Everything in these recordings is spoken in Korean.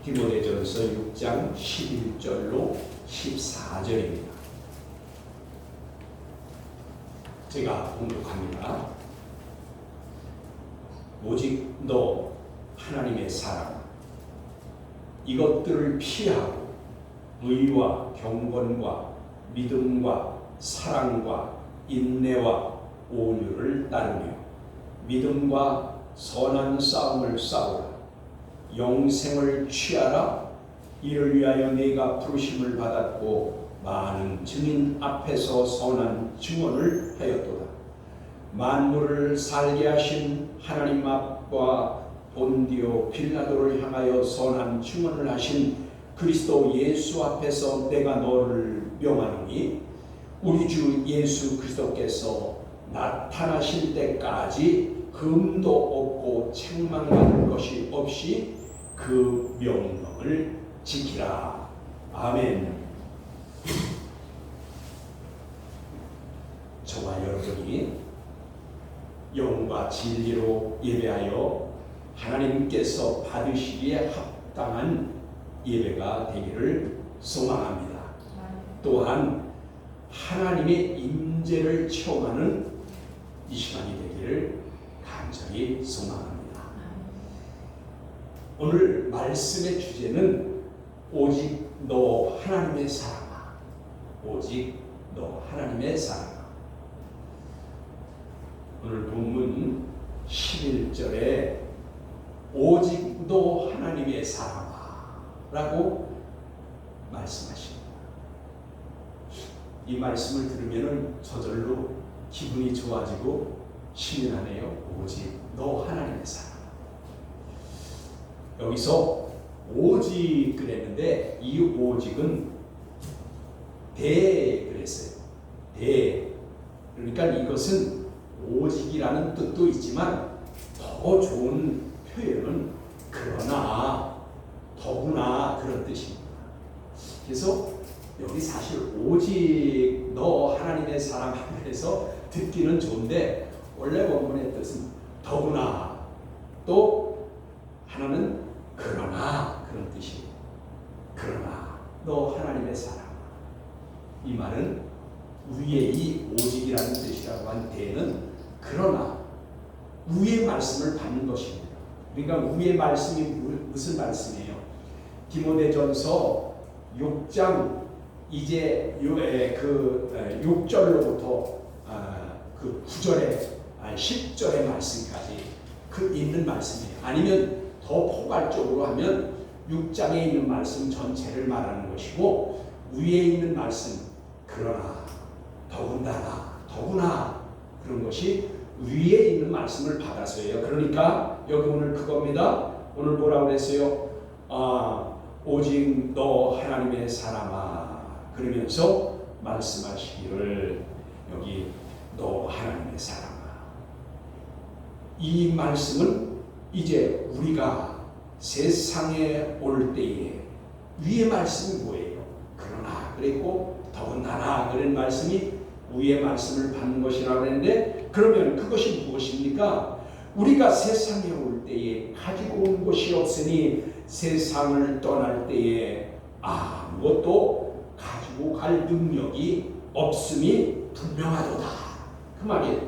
디모데전서 6장 11절로 14절입니다. 제가 봉독합니다. 오직 너 하나님의 사랑, 이것들을 피하고 의와 경건과 믿음과 사랑과 인내와 온유를 따르며 믿음과 선한 싸움을 싸우라. 영생을 취하라. 이를 위하여 네가 부르심을 받았고 많은 증인 앞에서 선한 증언을 하였도다. 만물을 살게 하신 하나님 앞과 본디오 빌라도를 향하여 선한 증언을 하신 그리스도 예수 앞에서 내가 너를 명하노니 우리 주 예수 그리스도께서 나타나실 때까지 금도 없고 책망받을 것이 없이 그 명령을 지키라. 아멘. 저와 여러분이 영과 진리로 예배하여 하나님께서 받으시기에 합당한 예배가 되기를 소망합니다. 또한 하나님의 임재를 체험하는 이 시간이 되기를 간절히 소망합니다. 오늘 말씀의 주제는 오직 너 하나님의 사랑아. 오직 너 하나님의 사랑아. 오늘 본문 11절에 오직 너 하나님의 사랑아 라고 말씀하십니다. 이 말씀을 들으면 저절로 기분이 좋아지고 신이 나네요. 오직 너 하나님의 사랑. 여기서 오직 그랬는데 이 오직은 대 그랬어요. 대. 그러니까 이것은 오직이라는 뜻도 있지만 더 좋은 표현은 그러나, 더구나 그런 뜻입니다. 그래서 여기 사실 오직 너 하나님의 사랑 하면서 듣기는 좋은데 원래 원문의 뜻은 더구나, 또 하나는 그러나 그런 뜻이에요. 그러나 너 하나님의 사랑. 이 말은 위에 이 오직이라는 뜻이라고 한 대는 그러나 위의 말씀을 받는 것입니다. 그러니까 위의 말씀이 무슨 말씀이에요? 디모데전서 6장 이제 6절로부터 그 9절에 10절의 말씀까지 그 있는 말씀이에요. 아니면 더 포괄적으로 하면 6장에 있는 말씀 전체를 말하는 것이고 위에 있는 말씀 그러나 더구나 그런 것이 위에 있는 말씀을 받아서예요. 그러니까 여기 오늘 그겁니다. 오늘 뭐라고 그랬어요? 오직 너 하나님의 사랑아 그러면서 말씀하시기를 여기 너 하나님의 사랑아. 이 말씀은 이제 우리가 세상에 올 때에 위의 말씀이 뭐예요? 그러나 그랬고 더군다나 그런 말씀이 위의 말씀을 받는 것이라고 했는데 그러면 그것이 무엇입니까? 우리가 세상에 올 때에 가지고 온 것이 없으니 세상을 떠날 때에 아무것도 가지고 갈 능력이 없음이 분명하도다.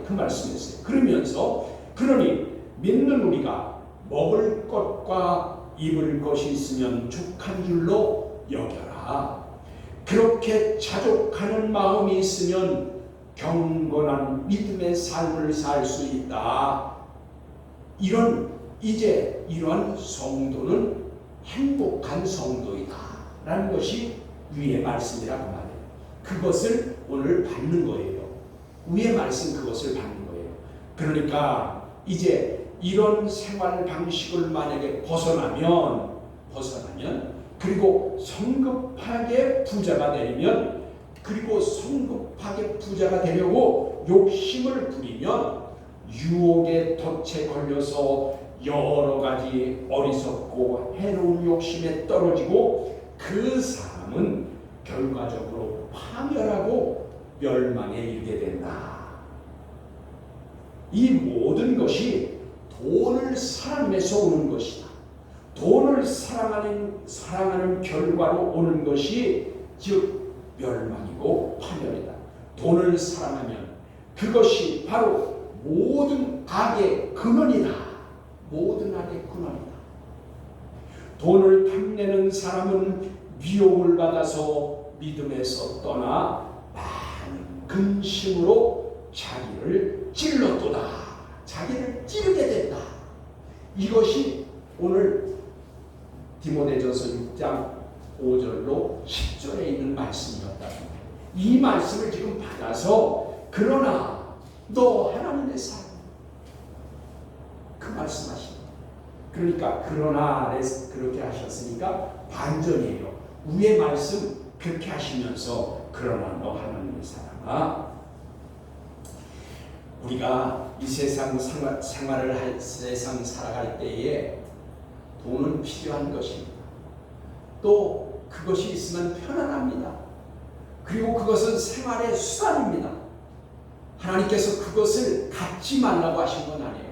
그 말씀이었어요. 그러면서 그러니 믿는 우리가 먹을 것과 입을 것이 있으면 족한 줄로 여겨라. 그렇게 자족하는 마음이 있으면 경건한 믿음의 삶을 살 수 있다. 이러한 성도는 행복한 성도이다 라는 것이 위의 말씀이라고 말해요. 그것을 오늘 받는 거예요. 위의 말씀 그것을 받는 거예요. 그러니까 이제 이런 생활 방식을 만약에 벗어나면 그리고 성급하게 부자가 되면 그리고 성급하게 부자가 되려고 욕심을 부리면 유혹의 덫에 걸려서 여러 가지 어리석고 해로운 욕심에 떨어지고 그 사람은 결과적으로 파멸하고 멸망에 이르게 된다. 이 모든 것이 돈을 사랑해서 오는 것이다. 돈을 사랑하는 결과로 오는 것이 즉 멸망이고 파멸이다. 돈을 사랑하면 그것이 바로 모든 악의 근원이다. 모든 악의 근원이다. 돈을 탐내는 사람은 미혹을 받아서 믿음에서 떠나 많은 근심으로 자기를 찔렀도다. 자기를 찌르게 된다. 이것이 오늘 디모데전서 6장 5절로 10절에 있는 말씀이었다. 이 말씀을 지금 받아서 그러나 너 하나님의 사람 그 말씀하십니다. 그러니까 그러나 그렇게 하셨으니까 반전이에요. 위의 말씀 그렇게 하시면서 그러나 너 하나님의 사람아, 우리가 이 세상 세상 살아갈 때에 돈은 필요한 것입니다. 또 그것이 있으면 편안합니다. 그리고 그것은 생활의 수단입니다. 하나님께서 그것을 갖지 말라고 하신 건 아니에요.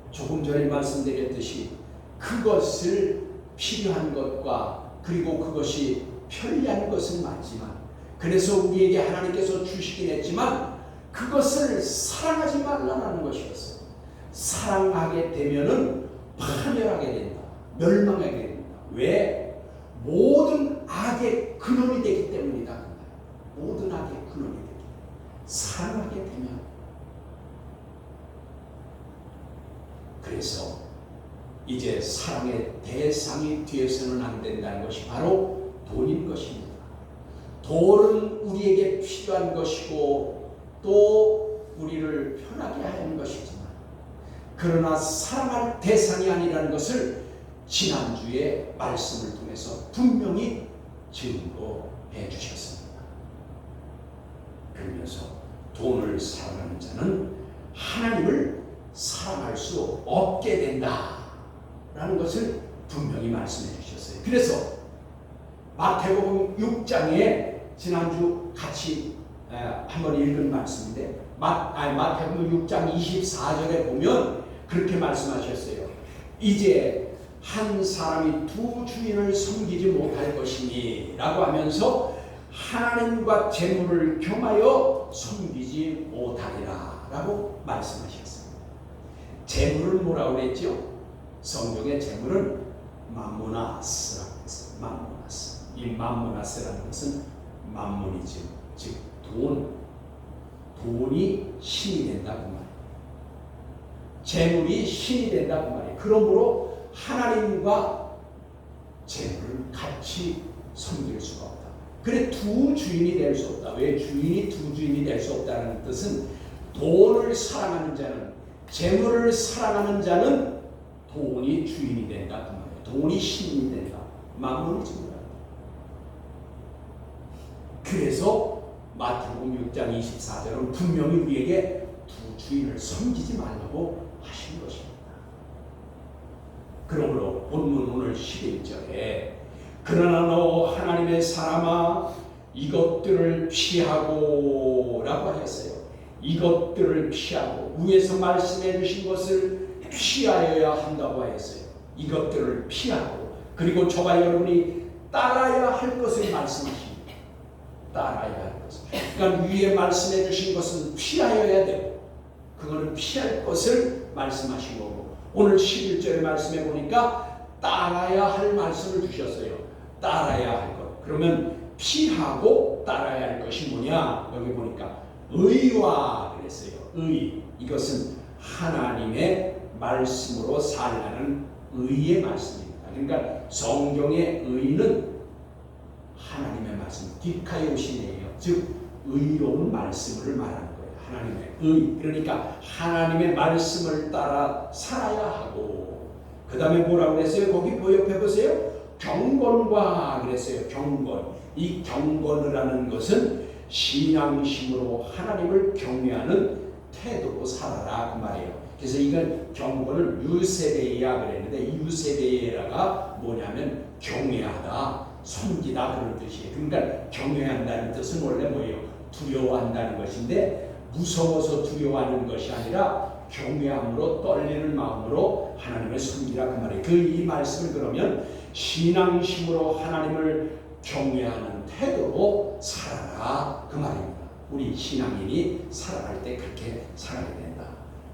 조금 전에 말씀드렸듯이 그것을 필요한 것과 그리고 그것이 편리한 것은 맞지만, 그래서 우리에게 하나님께서 주시긴 했지만 그것을 사랑하지 말라는 것이었어요. 사랑하게 되면은 파멸하게 된다. 멸망하게 된다. 왜? 모든 악의 근원이 되기 때문이다. 모든 악의 근원이 되기 때문에 사랑하게 되면, 그래서 이제 사랑의 대상이 되어서는 안 된다는 것이 바로 돈인 것입니다. 돈은 우리에게 필요한 것이고 또 우리를 편하게 하는 것이지만, 그러나 사랑할 대상이 아니라는 것을 지난주에 말씀을 통해서 분명히 증거해 주셨습니다. 그러면서 돈을 사랑하는 자는 하나님을 사랑할 수 없게 된다라는 것을 분명히 말씀해 주셨어요. 그래서 마태복음 6장에 지난주 같이 한번 읽은 말씀인데, 마태복음 6장 24절에 보면 그렇게 말씀하셨어요. 이제 한 사람이 두 주인을 섬기지 못할 것이니 라고 하면서 하나님과 재물을 겸하여 섬기지 못하리라 라고 말씀하셨습니다. 재물은 뭐라고 그랬죠? 성경의 재물은 맘모나스라고 했어요. 맘모나스. 이 맘모나스라는 것은 맘몬이죠. 즉 돈이 신이 된다고 말이에요. 재물이 신이 된다고 말이에요. 그러므로 하나님과 재물을 같이 섬길 수가 없다. 그래 두 주인이 될 수 없다. 왜 주인이 두 주인이 될 수 없다는 뜻은, 돈을 사랑하는 자는, 재물을 사랑하는 자는 돈이 주인이 된다 그 말이에요. 돈이 신이 된다. 맘몬이 증거한다. 그래서 마태복음 6장 24절은 분명히 우리에게 두 주인을 섬기지 말라고 하신 것입니다. 그러므로 본문 오늘 11절에 그러나 너 하나님의 사람아 이것들을 피하고 라고 하셨어요. 이것들을 피하고, 위에서 말씀해 주신 것을 피하여야 한다고 하였어요. 이것들을 피하고, 그리고 저와 여러분이 따라야 할 것을 말씀하십니다. 따라야 할 것을. 그러니까 위에 말씀해 주신 것은 피하여야 되고, 그거는 피할 것을 말씀하신 거고, 오늘 11절의 말씀해 보니까 따라야 할 말씀을 주셨어요. 따라야 할 것. 그러면 피하고 따라야 할 것이 뭐냐? 여기 보니까 의와 그랬어요. 의. 이것은 하나님의 말씀으로 살라는 의의 말씀입니다. 그러니까 성경의 의는 하나님의 말씀, 디카요신이에요. 즉 의로운 말씀을 말하는 거예요. 하나님의 의. 그러니까 하나님의 말씀을 따라 살아야 하고, 그 다음에 뭐라고 그랬어요? 거기 옆에 보세요. 경건과 그랬어요. 경건. 이 경건이라는 것은 신앙심으로 하나님을 경외하는 태도로 살아라 그 말이에요. 그래서 이건 경건을 유세베이야 그랬는데, 이 유세베이야가 뭐냐면 경외하다, 섬기다 그런 뜻이에요. 그러니까 경외한다는 뜻은 원래 뭐예요? 두려워한다는 것인데, 무서워서 두려워하는 것이 아니라 경외함으로 떨리는 마음으로 하나님을 섬기라 그 말이에요. 이 말씀을 그러면 신앙심으로 하나님을 경외하는 태도로 살아라 그 말입니다. 우리 신앙인이 살아갈 때 그렇게 살아야 된다.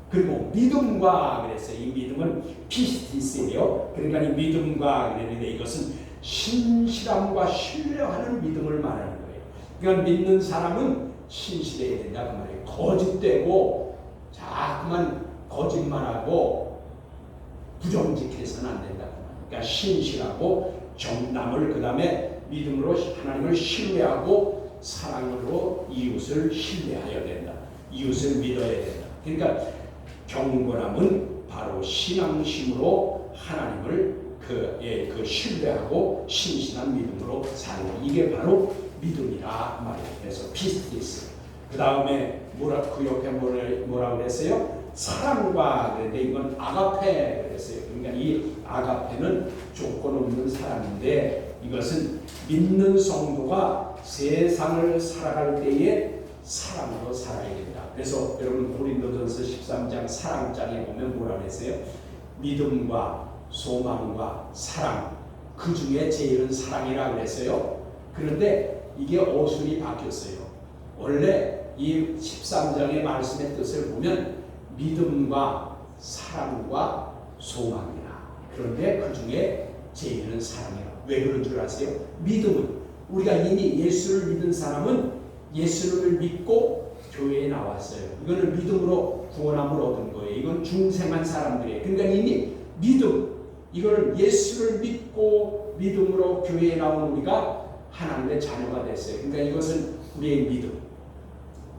그리고 믿음과 그랬어요. 이 믿음은 피스티스예요. 그러니까 이 믿음과 그랬는데 이것은 신실함과 신뢰하는 믿음을 말하는 거예요. 그러니까 믿는 사람은 신실해야 된다 그 말이에요. 거짓되고 자꾸만 거짓말하고 부정직해서는 안 된다 그 말이에요. 그러니까 신실하고 정남을 그 다음에 믿음으로 하나님을 신뢰하고 사랑으로 이웃을 신뢰해야 된다. 이웃을 믿어야 된다. 그러니까 경건함은 바로 신앙심으로 하나님을 그 신뢰하고 신실한 믿음으로 사는 것. 이게 바로 믿음이라 말이에요. 그래서 피스티스. 그 다음에 그 옆에 뭐라 그랬어요? 사랑과 그런데 이건 아가페 그랬어요. 그러니까 이 아가페는 조건 없는 사랑인데 이것은 믿는 성도가 세상을 살아갈 때에 사랑으로 살아야 된다. 그래서 여러분 고린도전서 13장 사랑장에 보면 뭐라 그랬어요? 믿음과 소망과 사랑 그 중에 제일은 사랑이라 그랬어요. 그런데 이게 어순이 바뀌었어요. 원래 이 13장의 말씀의 뜻을 보면 믿음과 사랑과 소망이라. 그런데 그 중에 제일은 사랑이라. 왜 그런 줄 아세요? 믿음은 우리가 이미 예수를 믿은 사람은 예수를 믿고 교회에 나왔어요. 이거는 믿음으로 구원함을 얻은 거예요. 이건 중생한 사람들이에요. 그러니까 이미 믿음, 이거는 예수를 믿고 믿음으로 교회에 나온 우리가 하나님의 자녀가 됐어요. 그러니까 이것은 우리의 믿음.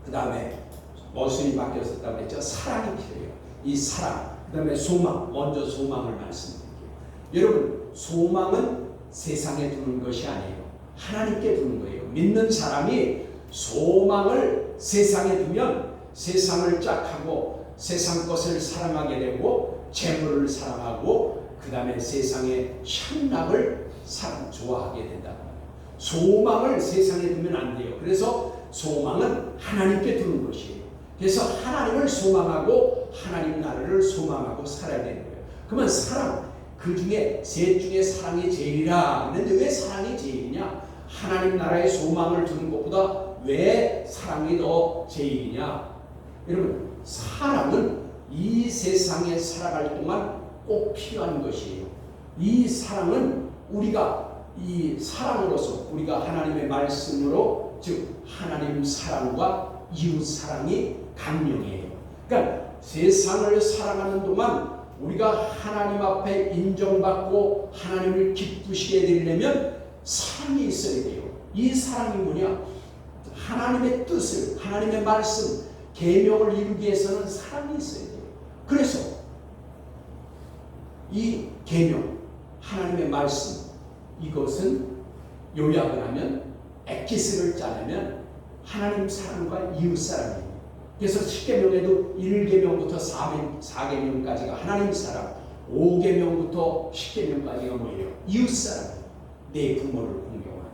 그 다음에 어순이 바뀌었다고 했죠. 사랑이 필요해요. 이 사랑, 그 다음에 소망. 먼저 소망을 말씀드릴게요. 여러분, 소망은 세상에 두는 것이 아니에요. 하나님께 두는 거예요. 믿는 사람이 소망을 세상에 두면 세상을 짝하고 세상 것을 사랑하게 되고 재물을 사랑하고 그 다음에 세상의 향락을 좋아하게 된다. 소망을 세상에 두면 안 돼요. 그래서 소망은 하나님께 두는 것이에요. 그래서 하나님을 소망하고 하나님 나라를 소망하고 살아야 되는 거예요. 그러면 사랑, 그 중에 셋 중에 사랑이 제일이라. 그런데 왜 사랑이 제일이냐? 하나님 나라의 소망을 두는 것보다 왜 사랑이 더 제일이냐? 여러분, 사랑은 이 세상에 살아갈 동안 꼭 필요한 것이에요. 이 사랑은 우리가 이 사랑으로서 우리가 하나님의 말씀으로 즉 하나님 사랑과 이웃 사랑이 강령이에요. 그러니까 세상을 살아가는 동안 우리가 하나님 앞에 인정받고 하나님을 기쁘시게 되려면 사랑이 있어야 돼요. 이 사랑이 뭐냐? 하나님의 뜻을, 하나님의 말씀, 계명을 이루기 위해서는 사랑이 있어야 돼요. 그래서 이 계명, 하나님의 말씀, 이것은 요약을 하면 엑기스를 짜내면 하나님 사랑과 이웃 사랑이에요. 그래서 10계명에도 1계명부터 4계명까지가 하나님 사랑, 5계명부터 10계명까지가 뭐예요? 이웃 사랑. 내 부모를 공경하라.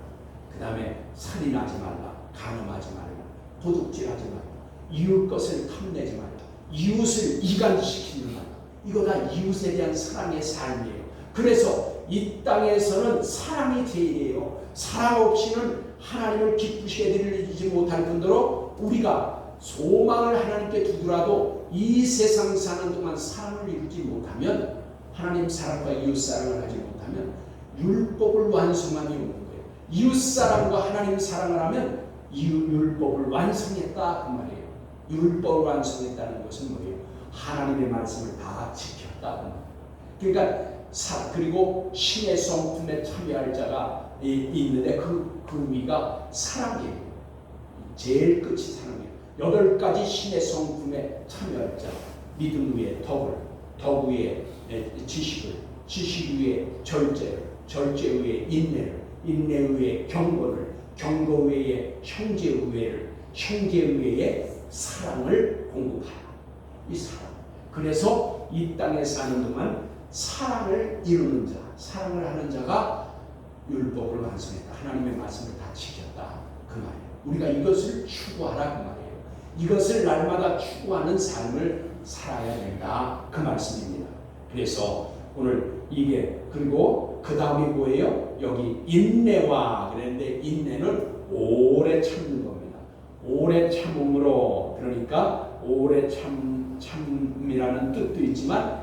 그 다음에 살인하지 말라. 간음하지 말라. 도둑질하지 말라. 이웃 것을 탐내지 말라. 이웃을 이간시키지 말라. 이거 다 이웃에 대한 사랑의 삶이에요. 그래서 이 땅에서는 사랑이 제일이에요. 사랑 없이는 하나님을 기쁘시게 드리지 못할 뿐더러 우리가 소망을 하나님께 두더라도 이 세상 사는 동안 사랑을 이루지 못하면, 하나님 사랑과 이웃 사랑을 하지 못하면 율법을 완성함이 오는 거예요. 이웃 사랑과 하나님 사랑을 하면 율법을 완성했다 그 말이에요. 율법을 완성했다는 것은 뭐예요? 하나님의 말씀을 다 지켰다 그 말이에요. 그러니까 그리고 신의 성품에 참여할 자가 있는데 그 의미가 사랑이에요. 제일 끝이 사랑이에요. 8가지 신의 성품에 참여할 자. 믿음 위에 덕을, 덕 위에 지식을, 지식 위에 절제를, 절제 위에 인내를, 인내 위에 경건을, 경거 위에 형제 우애를, 형제 위에 사랑을 공급하라. 이 사랑. 그래서 이 땅에 사는 동안 사랑을 이루는 자, 사랑을 하는 자가 율법을 완성했다. 하나님의 말씀을 다 지켰다. 그 말이에요. 우리가 이것을 추구하라 그 말이에요. 이것을 날마다 추구하는 삶을 살아야 된다 그 말씀입니다. 그래서 오늘 이게 그리고 그 다음이 뭐예요? 여기 인내와 그랬는데 인내는 오래 참는 겁니다. 오래 참음으로 그러니까 오래 참이라는 뜻도 있지만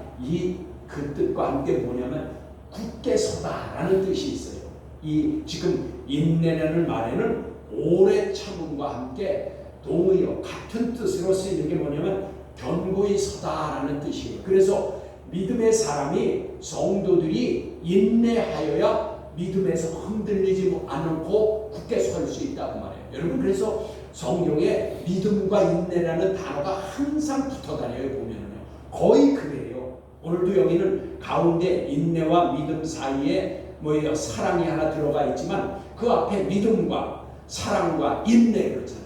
그 뜻과 함께 뭐냐면 굳게 서다라는 뜻이 있어요. 이 지금 인내라는 말에는 오래 참음과 함께 동의어 같은 뜻으로 쓰이는 게 뭐냐면 견고히 서다라는 뜻이에요. 그래서 믿음의 사람이 성도들이 인내하여야 믿음에서 흔들리지 않고 굳게 설 수 있다고 말해요. 여러분 그래서 성경에 믿음과 인내라는 단어가 항상 붙어 다녀요. 보면은요 거의 그래요. 오늘도 여기는 가운데 인내와 믿음 사이에 뭐예요? 사랑이 하나 들어가 있지만 그 앞에 믿음과 사랑과 인내 그렇잖아요.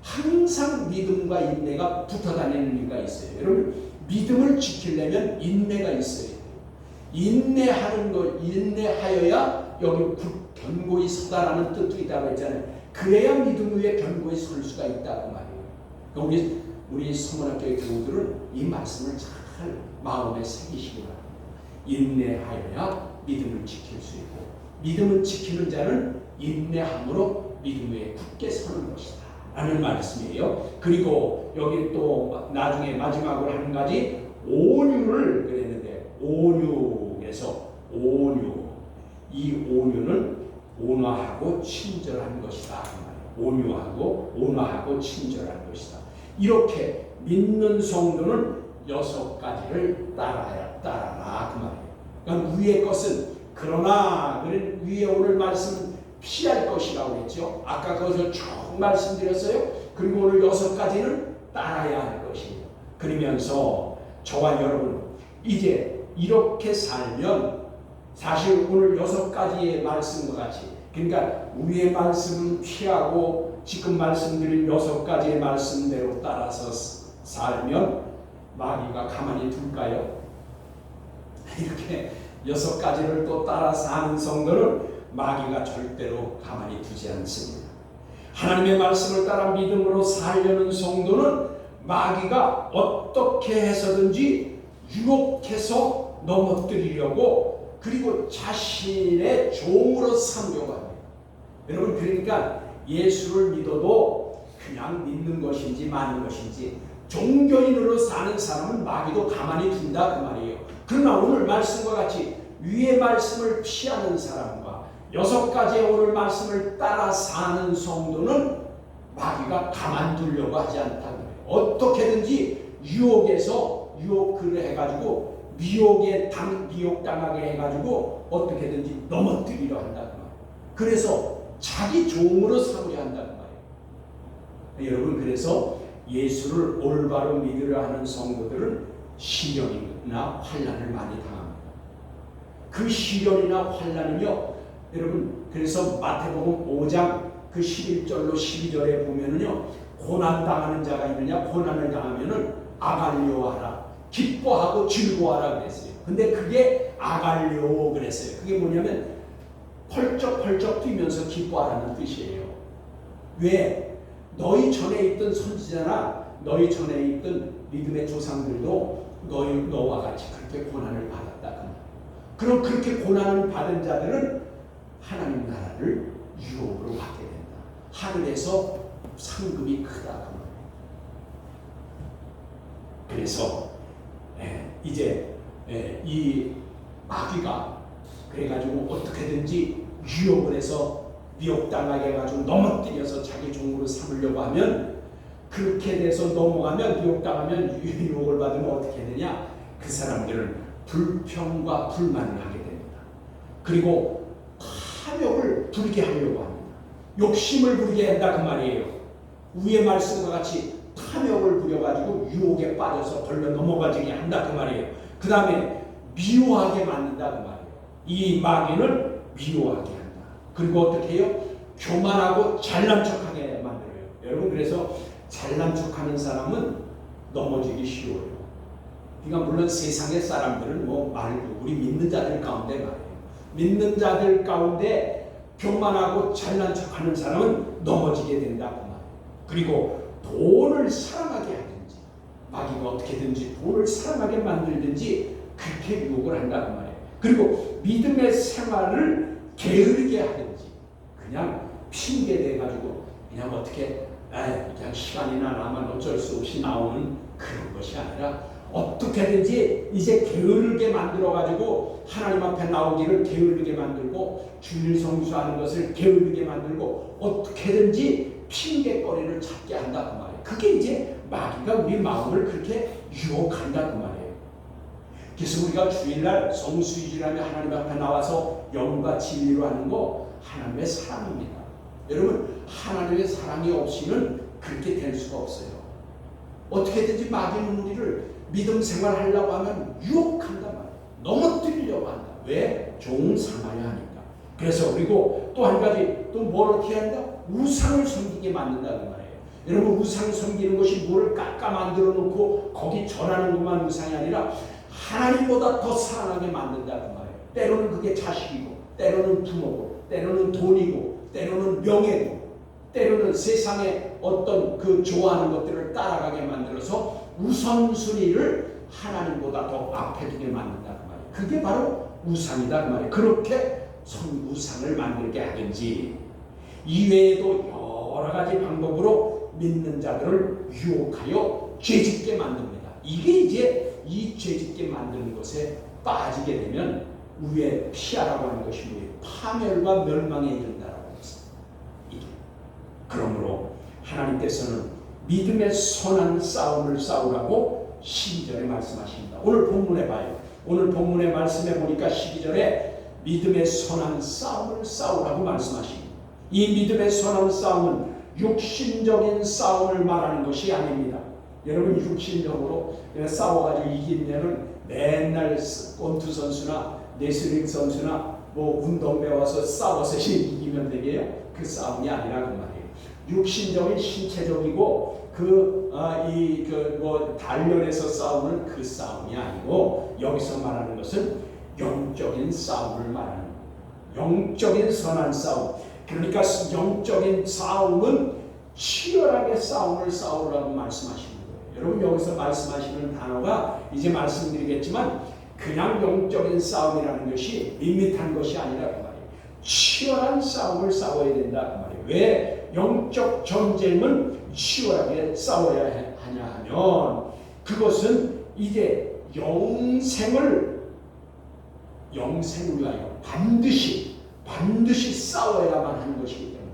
항상 믿음과 인내가 붙어 다니는 이유가 있어요. 여러분 믿음을 지키려면 인내가 있어야 돼요. 인내하는 것, 인내하여야 여기 견고히 서다라는 뜻도 있다고 했잖아요. 그래야 믿음 위에 견고히 설 수가 있다고 말이에요. 우리 서문학교의 교우들은 이 말씀을 잘 마음에 새기시기 바랍니다. 인내하여야 믿음을 지킬 수 있고 믿음을 지키는 자는 인내함으로 믿음 위에 굳게 서는 것이다 라는 말씀이에요. 그리고 여기 또 나중에 마지막으로 한 가지 온유를 그랬는데 온유에서 이 온유는 온화하고 친절한 것이다. 온화하고 친절한 것이다. 이렇게 믿는 성도는 6가지를 따라라 그 말이에요. 그러니까 위의 것은 그러나 위에 오늘 말씀은 피할 것이라고 했죠. 아까 거기서 쭉 말씀드렸어요. 그리고 오늘 6가지는 따라야 할 것이에요. 그러면서 저와 여러분 이제 이렇게 살면 사실 오늘 6가지의 말씀과 같이 그러니까 위의 말씀은 피하고 지금 말씀드린 6가지의 말씀대로 따라서 살면 마귀가 가만히 둘까요? 이렇게 6가지를 또 따라 사는 성도는 마귀가 절대로 가만히 두지 않습니다. 하나님의 말씀을 따라 믿음으로 살려는 성도는 마귀가 어떻게 해서든지 유혹해서 넘어뜨리려고 그리고 자신의 종으로 삼려고 합니다. 여러분 그러니까 예수를 믿어도 그냥 믿는 것인지 마는 것인지 종교인으로 사는 사람은 마귀도 가만히 둔다 그 말이에요. 그러나 오늘 말씀과 같이 위의 말씀을 피하는 사람과 6가지의 오늘 말씀을 따라 사는 성도는 마귀가 가만두려고 하지 않다는 거예요. 어떻게든지 유혹을 해가지고 미혹당하게 해가지고 어떻게든지 넘어뜨리려 한다는 거예요. 그래서 자기 종으로 삼으려 한다는 거예요. 여러분 그래서 예수를 올바로 믿으려 하는 성도들은 시련이나 환난을 많이 당합니다. 그 시련이나 환난은요 여러분 그래서 마태복음 5장 그 11절로 12절에 보면은요 고난당하는 자가 있느냐 고난을 당하면은 아갈려하라 기뻐하고 즐거워하라 그랬어요. 근데 그게 아갈려 그랬어요. 그게 뭐냐면 펄쩍펄쩍 뛰면서 기뻐하라는 뜻이에요. 왜? 너희 전에 있던 선지자나 너희 전에 있던 믿음의 조상들도 너와 같이 그렇게 고난을 받았다. 그럼 그렇게 고난을 받은 자들은 하나님 나라를 유혹으로 받게 된다. 하늘에서 상급이 크다. 그래서 이제 이 마귀가 그래가지고 어떻게든지 유혹을 해서 미혹당하게 해가지고 넘어뜨려서 자기 종으로 삼으려고 하면 그렇게 돼서 넘어가면 미혹당하면 유혹을 받으면 어떻게 되냐? 그 사람들은 불평과 불만을 하게 됩니다. 그리고 탐욕을 부리게 하려고 합니다. 욕심을 부리게 한다 그 말이에요. 위의 말씀과 같이 탐욕을 부려가지고 유혹에 빠져서 걸려 넘어가지게 한다 그 말이에요. 그 다음에 미워하게 만든다 그 말이에요. 이 마귀는 미워하게 한다. 그리고 어떻게 해요? 교만하고 잘난 척하게 만들어요. 여러분 그래서 잘난 척하는 사람은 넘어지기 쉬워요. 그러니까 물론 세상의 사람들은 뭐 말고 우리 믿는 자들 가운데 말이에요. 믿는 자들 가운데 교만하고 잘난 척하는 사람은 넘어지게 된다 그 말이에요. 그리고 돈을 사랑하게 하든지 마귀가 어떻게든지 돈을 사랑하게 만들든지 그렇게 유혹을 한다는 말이에요. 그리고 믿음의 생활을 게으르게 하든지 그냥 핑계 대가지고 그냥 어떻게 그냥 시간이나 나면 어쩔 수 없이 나오는 그런 것이 아니라 어떻게든지 이제 게으르게 만들어가지고 하나님 앞에 나오기를 게으르게 만들고 주일 성수하는 것을 게으르게 만들고 어떻게든지 핑계거리를 찾게 한다 그 말이에요. 그게 이제 마귀가 우리 마음을 그렇게 유혹한다 그 말이에요. 그래서 우리가 주일날 성수일이라며 하나님 앞에 나와서 영과 진리로 하는 거 하나님의 사랑입니다. 여러분 하나님의 사랑이 없이는 그렇게 될 수가 없어요. 어떻게든지 마귀는 우리를 믿음 생활하려고 하면 유혹한단 말이에요. 넘어뜨리려고 한다. 왜? 종 삼아야 하니까. 그래서 그리고 또 한 가지 또 뭘 어떻게 한다? 우상을 섬기게 만든다는 말이에요. 여러분 우상 섬기는 것이 뭐를 깎아 만들어 놓고 거기 절하는 것만 우상이 아니라 하나님보다 더 사랑하게 만든다는 말이에요. 때로는 그게 자식이고 때로는 부모고 때로는 돈이고 때로는 명예고 때로는 세상에 어떤 그 좋아하는 것들을 따라가게 만들어서 우선순위를 하나님보다 더 앞에 두게 만든다 그 말이에요. 그게 바로 우상이다 그 말이에요. 그렇게 우상을 만들게 하든지 이외에도 여러 가지 방법으로 믿는 자들을 유혹하여 죄짓게 만듭니다. 이게 이제 이 죄짓게 만드는 것에 빠지게 되면 위에 피하라고 하는 것이 뭐예요? 파멸과 멸망에 이른다라고 했습니다. 이게 그러므로 하나님께서는 믿음의 선한 싸움을 싸우라고 12절에 말씀하십니다. 오늘 본문에 봐요. 오늘 본문의 말씀에 보니까 12절에 믿음의 선한 싸움을 싸우라고 말씀하십니다. 이 믿음의 선한 싸움은 육신적인 싸움을 말하는 것이 아닙니다. 여러분 육신적으로 싸워가지고 이기면은 맨날 권투 선수나 레슬링 선수나 뭐 운동 배워서 싸워서 이기면 되게요. 그 싸움이 아니라 그 말이에요. 육신적인 신체적이고 단련해서 싸우는 그 싸움이 아니고 여기서 말하는 것은 영적인 싸움을 말하는 거예요. 영적인 선한 싸움. 그러니까 영적인 싸움은 치열하게 싸움을 싸우라고 말씀하시는 거예요. 여러분 여기서 말씀하시는 단어가 이제 말씀드리겠지만 그냥 영적인 싸움이라는 것이 밋밋한 것이 아니라 그 말이에요. 치열한 싸움을 싸워야 된다 그 말이에요. 왜 영적 전쟁은 치열하게 싸워야 하냐 하면 그것은 이제 영생을 위하여 반드시 싸워야만 하는 것이기 때문에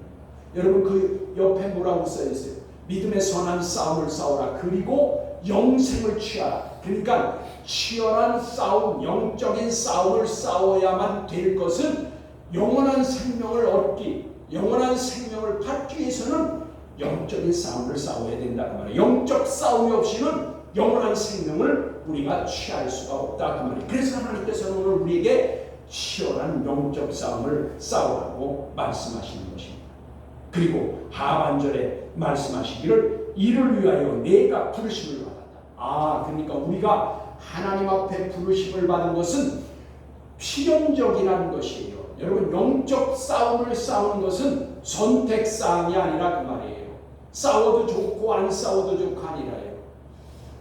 여러분 그 옆에 뭐라고 써있어요? 믿음의 선한 싸움을 싸우라. 그리고 영생을 취하라. 그러니까 치열한 싸움, 영적인 싸움을 싸워야만 될 것은 영원한 생명을 얻기, 영원한 생명을 받기 위해서는 영적인 싸움을 싸워야 된다 그 말이에요. 영적 싸움이 없이는 영원한 생명을 우리가 취할 수가 없다 그 말이에요. 그래서 하나님께서는 오늘 우리에게 치열한 영적 싸움을 싸우라고 말씀하시는 것입니다. 그리고 하반절에 말씀하시기를 이를 위하여 내가 부르심을 받았다. 그러니까 우리가 하나님 앞에 부르심을 받은 것은 필연적이라는 것이에요. 여러분 영적 싸움을 싸우는 것은 선택사항이 아니라 그 말이에요. 싸워도 좋고 안 싸워도 좋고 아니라요.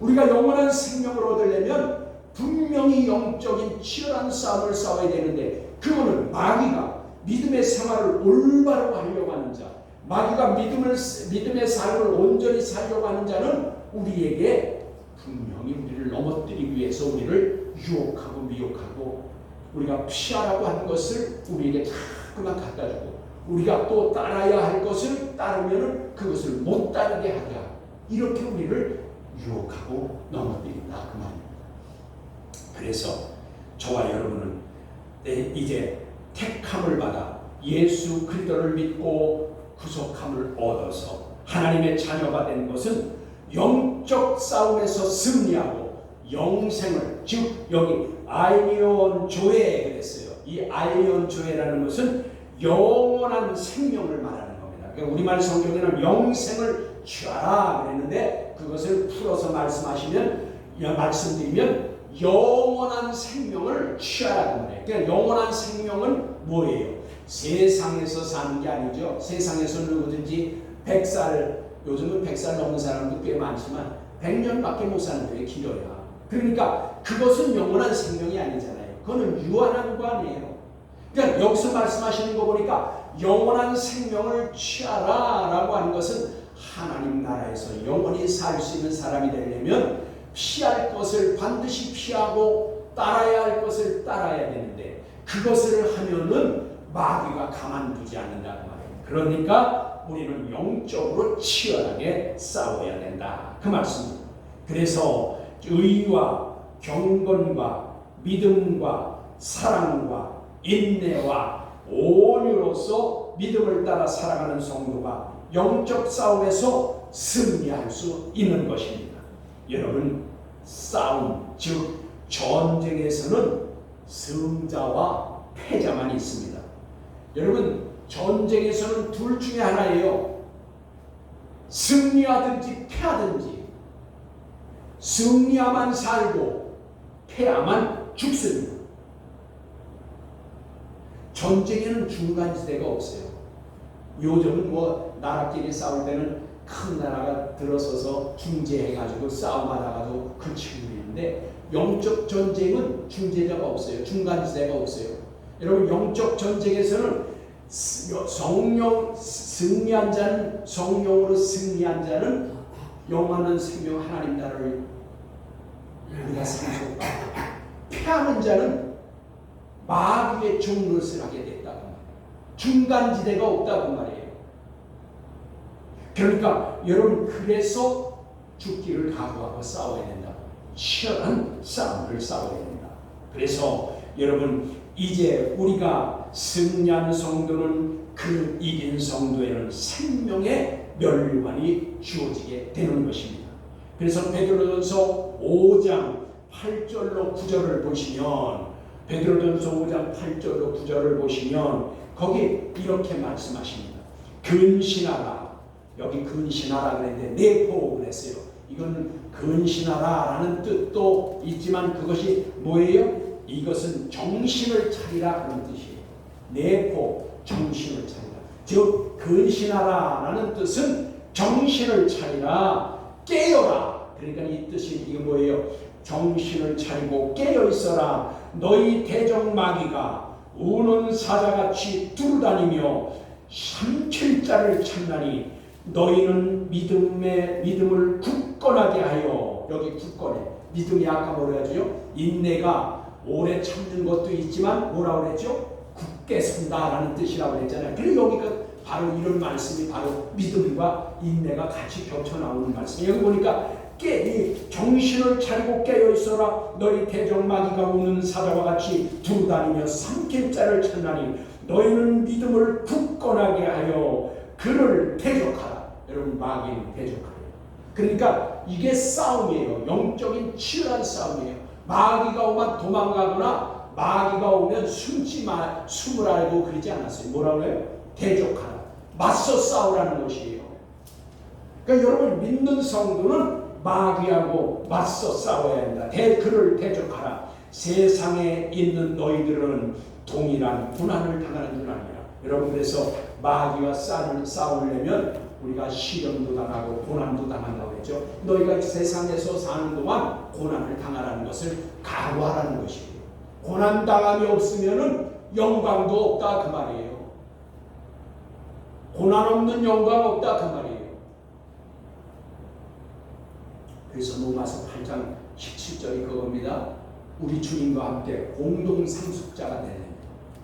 우리가 영원한 생명을 얻으려면 분명히 영적인 치열한 싸움을 싸워야 되는데 그거는 마귀가 믿음의 생활을 올바로 하려고 하는 자, 마귀가 믿음의 삶을 온전히 살려고 하는 자는 우리에게 분명히 우리를 넘어뜨리기 위해서 우리를 유혹하고 미혹하고 우리가 피하라고 하는 것을 우리에게 자꾸만 갖다 주고 우리가 또 따라야 할 것을 따르면 그것을 못 따르게 하게 하고 이렇게 우리를 유혹하고 넘어뜨린다 그 말입니다. 그래서 저와 여러분은 이제 택함을 받아 예수 그리스도를 믿고 구속함을 얻어서 하나님의 자녀가 된 것은 영적 싸움에서 승리하고 영생을 즉 여기 아이언 조에 그랬어요. 이 아이언 조에라는 것은 영원한 생명을 말하는 겁니다. 그러니까 우리말 성경에는 영생을 취하라 그랬는데 그것을 풀어서 말씀드리면 영원한 생명을 취하라는 거예요. 그러니까 영원한 생명은 뭐예요? 세상에서 사는 게 아니죠. 세상에서는 누구든지 100살, 요즘은 100살 넘은 사람도 꽤 많지만 100년밖에 못 사는데 길어야. 그러니까 그것은 영원한 생명이 아니잖아요. 그거는 유한한 거 아니에요. 그러니까 여기서 말씀하시는 거 보니까 영원한 생명을 취하라 라고 하는 것은 하나님 나라에서 영원히 살 수 있는 사람이 되려면 피할 것을 반드시 피하고 따라야 할 것을 따라야 되는데 그것을 하면은 마귀가 가만두지 않는다고 말해요. 그러니까 우리는 영적으로 치열하게 싸워야 된다. 그 말씀입니다. 그래서 의와 경건과 믿음과 사랑과 인내와 온유로서 믿음을 따라 살아가는 성도가 영적 싸움에서 승리할 수 있는 것입니다. 여러분, 싸움, 즉 전쟁에서는 승자와 패자만 있습니다. 여러분, 전쟁에서는 둘 중에 하나예요. 승리하든지 패하든지. 승리야만 살고 패야만 죽습니다. 전쟁에는 중간지대가 없어요. 요즘은 뭐 나라끼리 싸울 때는 큰 나라가 들어서서 중재해가지고 싸움하다가도 그치고 있는데 영적 전쟁은 중재자가 없어요. 중간지대가 없어요. 여러분, 영적 전쟁에서는 성령 승리한 자는, 성령으로 승리한 자는 영원한 생명 하나님 나라를 우리가 상속받고, 패하는 자는 마귀의 종노릇을 하게 됐다고 말이에요. 중간지대가 없다고 말이에요. 그러니까 여러분, 그래서 죽기를 각오하고 싸워야 된다. 치열한 싸움을 싸워야 된다. 그래서 여러분, 이제 우리가 승리한 성도는 그 이긴 성도에는 생명의 면류관이 주어지게 되는 것입니다. 그래서 베드로전서 5장 8절로 9절을 보시면, 베드로전서 5장 8절로 9절을 보시면 거기 이렇게 말씀하십니다. 근신하라. 여기 근신하라 그랬는데 내포 그랬어요. 이건 근신하라라는 뜻도 있지만 그것이 뭐예요? 이것은 정신을 차리라 그런 뜻이에요. 내포, 정신을 차리라. 즉 근신하라라는 뜻은 정신을 차리라, 깨어라. 그러니까 이 뜻이 이게 뭐예요? 정신을 차리고 깨어 있어라. 너희 대적마귀가 우는 사자같이 두루다니며 삼킬자를 찾나니 너희는 믿음을 굳건하게 하여. 여기 굳건해. 믿음이 아까 뭐라 하죠? 인내가 오래 참는 것도 있지만 뭐라고 그랬죠? 굳게 선다라는 뜻이라고 그랬잖아요. 그리고 여기가 바로 이런 말씀이 바로 믿음과 인내가 같이 겹쳐 나오는 말씀이에요. 여기 보니까 정신을 차리고 깨어 있어라. 너희 대적마귀가 우는 사자와 같이 두루다니며 삼킬 자를 찾나니 너희는 믿음을 굳건하게 하여 그를 대적하라. 여러분, 마귀는 대적하라. 그러니까 이게 싸움이에요. 영적인 치열한 싸움이에요. 마귀가 오면 도망가거나 마귀가 오면 숨을 알고 그러지 않았어요. 뭐라고 해요? 대적하라. 맞서 싸우라는 것이에요. 그러니까 여러분, 믿는 성도는 마귀하고 맞서 싸워야 한다. 그를 대적하라. 세상에 있는 너희들은 동일한 고난을 당하는 줄 아니라. 여러분, 그래서 마귀와 싸우려면 우리가 시련도 당하고 고난도 당한다고 했죠. 너희가 세상에서 사는 동안 고난을 당하라는 것을 각오하라는 것이에요. 고난 당함이 없으면은 영광도 없다 그 말이에요. 고난 없는 영광 없다 그 말이에요. 그래서 로마서 8장 17절이 그겁니다. 우리 주님과 함께 공동 상속자가 되는,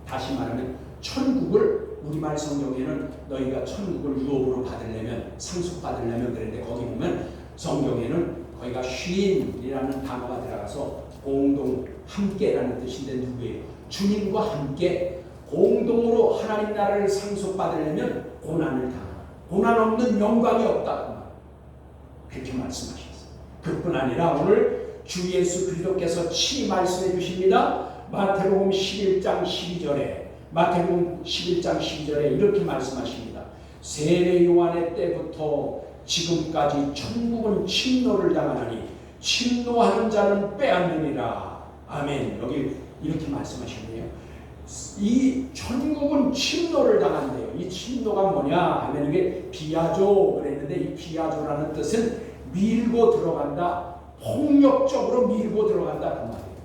다시 말하면 천국을, 우리말 성경에는 너희가 천국을 유업으로 받으려면, 상속받으려면 그런데 거기 보면 성경에는 거기가 쉰이라는 단어가 들어가서 공동, 함께라는 뜻인데 누구예요? 주님과 함께 공동으로 하나님 나라를 상속받으려면 고난을 당하라. 고난 없는 영광이 없다. 그렇게 말씀하셨어요. 그뿐 아니라 오늘 주 예수 그리스도께서 친히 말씀해 주십니다. 마태복음 11장 12절에 마태복음 11장 12절에 이렇게 말씀하십니다. 세례 요한의 때부터 지금까지 천국은 침노를 당하나니 침노하는 자는 빼앗느니라. 아멘. 여기 이렇게 말씀하셨네요. 이 천국은 침노를 당한대요. 이 침노가 뭐냐 하면 이게 비아조 그랬는데, 이 비아조라는 뜻은 밀고 들어간다. 폭력적으로 밀고 들어간다 그 말이에요.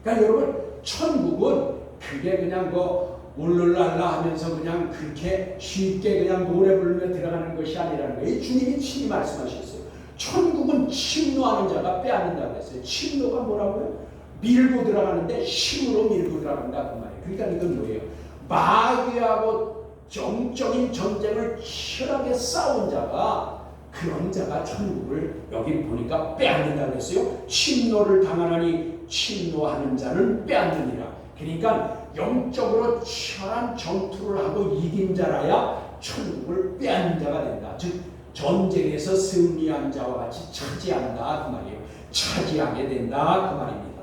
그러니까 여러분 천국은 그게 그냥 뭐 울룰랄라 하면서 그냥 그렇게 쉽게 그냥 노래 부르며 들어가는 것이 아니라는 거예요. 주님이 친히 말씀하셨어요. 천국은 침노하는 자가 빼앗는다고 했어요. 침노가 뭐라고요? 밀고 들어가는데 힘으로 밀고 들어간다 그 말이에요. 그러니까 이건 뭐예요? 마귀하고 정적인 전쟁을 치열하게 싸운 자가, 그런 자가 천국을 여기 보니까 빼앗는다고 했어요. 침노를 당하나니 침노하는 자는 빼앗느니라. 그러니까 영적으로 치열한 전투를 하고 이긴 자라야 천국을 빼앗는 자가 된다. 즉 전쟁에서 승리한 자와 같이 차지한다 그 말이에요. 차지하게 된다 그 말입니다.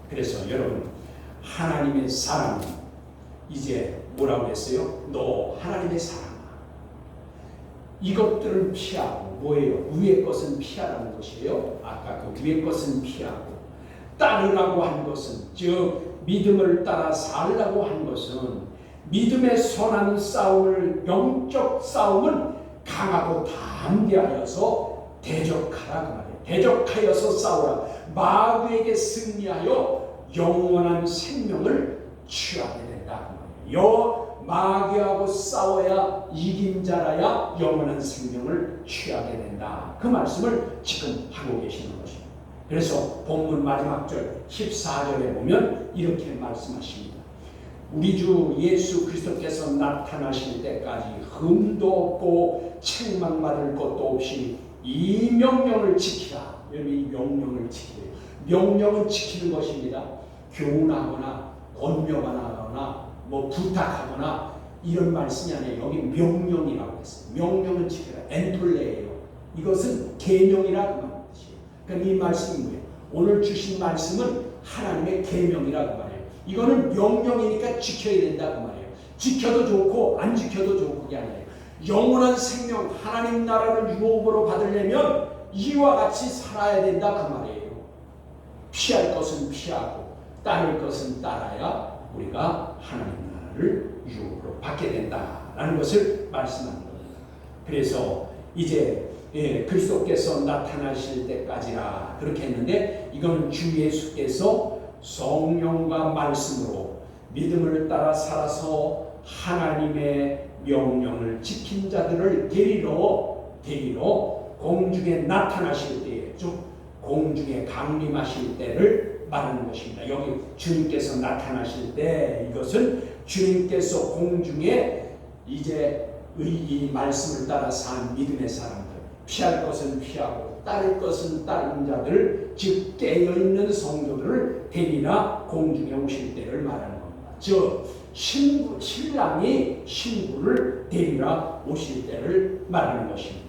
그래서 여러분 하나님의 사랑, 이제 뭐라고 했어요? 너 하나님의 사랑아. 이것들을 피하고, 뭐예요? 위의 것은 피하라는 것이에요. 아까 그 위의 것은 피하고, 따르라고 한 것은, 즉 믿음을 따라 살라고 한 것은, 믿음의 선한 싸움을, 영적 싸움을 강하고 담대하여서 대적하라 그 말이에요. 대적하여서 싸우라. 마귀에게 승리하여 영원한 생명을 취하게 된다 그 말이에요. 마귀하고 싸워야 이긴 자라야 영원한 생명을 취하게 된다. 그 말씀을 지금 하고 계시는 것입니다. 그래서 본문 마지막 절 14절에 보면 이렇게 말씀하십니다. 우리 주 예수 그리스도께서 나타나실 때까지 흠도 없고 책망받을 것도 없이 이 명령을 지키라. 여기 명령을 지키래요. 명령은 지키는 것입니다. 교훈하거나 권면하거나 뭐 부탁하거나 이런 말씀이 아니에요. 여기 명령이라고 했어요. 명령은 지켜라. 엔톨레예요. 이것은 계명이라고 하는 뜻이에요. 그러니까 이 말씀이 뭐예요? 오늘 주신 말씀은 하나님의 계명이라고 말해요. 이거는 명령이니까 지켜야 된다 그 말이에요. 지켜도 좋고 안 지켜도 좋고 그게 아니에요. 영원한 생명, 하나님 나라를 유업으로 받으려면 이와 같이 살아야 된다 그 말이에요. 피할 것은 피하고 따를 것은 따라야 우리가 하나님 나라를 유업으로 받게 된다라는 것을 말씀하는 겁니다. 그래서 이제 그리스도께서 나타나실 때까지라 그렇게 했는데, 이거는 주 예수께서 성령과 말씀으로 믿음을 따라 살아서 하나님의 명령을 지킨 자들을 데리러 공중에 나타나실 때에, 즉 공중에 강림하실 때를 말하는 것입니다. 여기 주님께서 나타나실 때, 이것은 주님께서 공중에 이제 이 말씀을 따라 산 믿음의 사람들, 피할 것은 피하고 따를 것은 따르는 자들, 즉 깨어있는 성도들을 데리러 공중에 오실 때를 말하는 겁니다. 즉 신랑이 신부를 데리러 오실 때를 말하는 것입니다.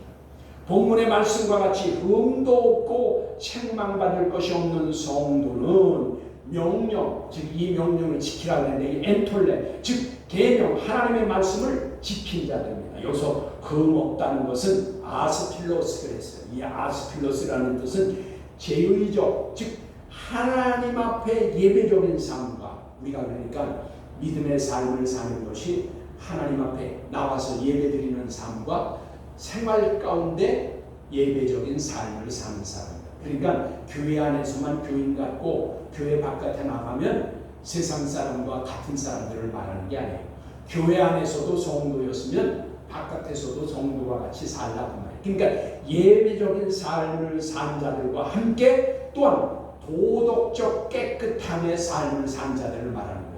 본문의 말씀과 같이 흠도 없고 책망받을 것이 없는 성도는 명령, 즉 이 명령을 지키라고 하는데, 이 엔톨레, 즉 계명, 하나님의 말씀을 지킨 자들입니다. 여기서 흠 없다는 것은 아스필로스가 했어요. 이 아스필로스라는 뜻은 제의적, 즉 하나님 앞에 예배적인 삶과, 우리가 그러니까 믿음의 삶을 사는 것이 하나님 앞에 나와서 예배드리는 삶과 생활 가운데 예배적인 삶을 사는 사람입니다. 그러니까 교회 안에서만 교인 같고 교회 바깥에 나가면 세상 사람과 같은 사람들을 말하는 게 아니에요. 교회 안에서도 성도였으면 바깥에서도 성도와 같이 살라고 말이에요. 그러니까 예배적인 삶을 산 자들과 함께 또한 도덕적 깨끗함의 삶을 산 자들을 말하는 거예요.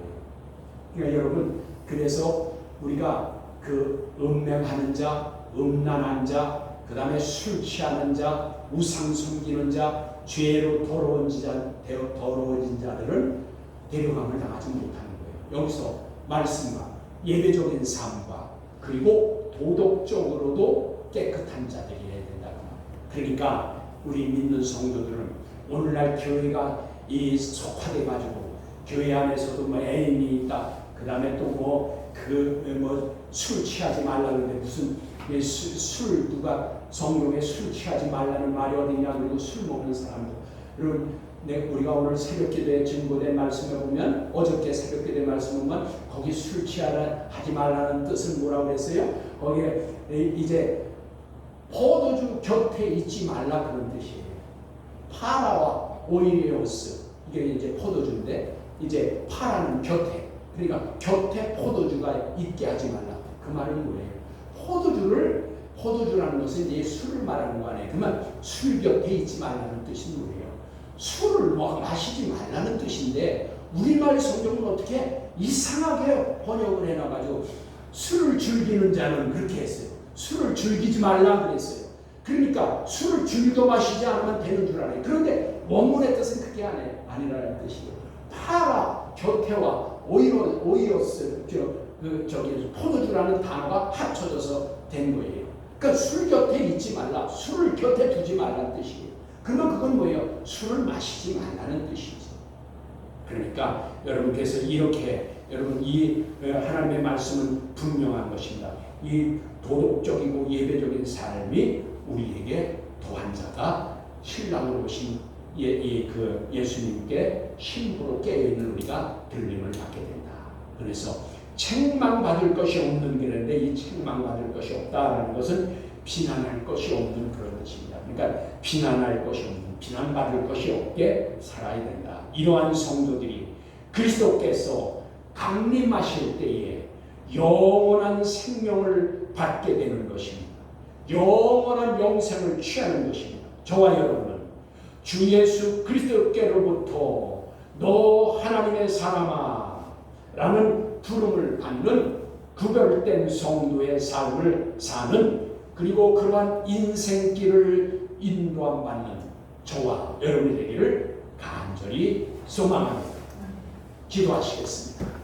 그러니까 여러분, 그래서 우리가 그 음행하는 자, 음란한 자, 그 다음에 술 취하는 자, 우상 숨기는 자, 죄로 더러워진 자들은 데려감을 당하지 못하는 거예요. 여기서 말씀과 예배적인 삶과 그리고 도덕적으로도 깨끗한 자들이어야 된다고. 그러니까 우리 믿는 성도들은 오늘날 교회가 이 속화돼 가지고 교회 안에서도 뭐 애인이 있다, 그 다음에 또 술 취하지 말라는데 무슨 술 누가 성경에 술 취하지 말라는 말이 어디냐, 그리고 술 먹는 사람들. 여러분, 우리가 오늘 새벽기도에 증거된 말씀에 보면, 어저께 새벽기도의 말씀에 보면 거기 술 취하지 말라는 뜻은 뭐라고 했어요? 거기에 이제 포도주 곁에 있지 말라 그런 뜻이에요. 파라와 오이레오스 이게 이제 포도주인데 이제 파라는 곁에 그러니까 곁에 포도주가 있게 하지 말라. 그 말은 뭐예요? 포도주라는 것은 이제 술을 말하는 거 아니에요. 그러면 술 곁에 있지 말라는 뜻이 뭐예요? 술을 마시지 말라는 뜻인데 우리말 성경은 어떻게 이상하게 번역을 해놔가지고 술을 즐기는 자는 그렇게 했어요. 술을 즐기지 말라 그랬어요. 그러니까 술을 즐겨 마시지 않으면 되는 줄 알아요. 그런데 원문의 뜻은 그게 아니라는 뜻이에요. 파라 곁에와 오이오스 저기 포도주라는 단어가 합쳐져서 된 거예요. 그러니까 술 곁에 있지 말라, 술을 곁에 두지 말라는 뜻이에요. 그러면 그건 뭐예요? 술을 마시지 말라는 뜻이죠. 그러니까 여러분께서 이렇게 여러분 이 하나님의 말씀은 분명한 것입니다. 이 도덕적이고 예배적인 삶이 우리에게 도한 자가 신랑으로 오신 예수님께 신부로 깨어있는 우리가 들림을 받게 된다. 그래서 책망받을 것이 없는 길인데 이 책망받을 것이 없다라는 것은 비난할 것이 없는 그런 뜻입니다. 그러니까 비난할 것이 없는, 비난받을 것이 없게 살아야 된다. 이러한 성도들이 그리스도께서 강림하실 때에 영원한 생명을 받게 되는 것입니다. 영원한 영생을 취하는 것입니다. 저와 여러분은 주 예수 그리스도께로부터 너 하나님의 사람아 라는 부름을 받는 구별된 성도의 삶을 사는 그리고 그러한 인생길을 인도함 받는 저와 여러분이 되기를 간절히 소망합니다. 기도하시겠습니다.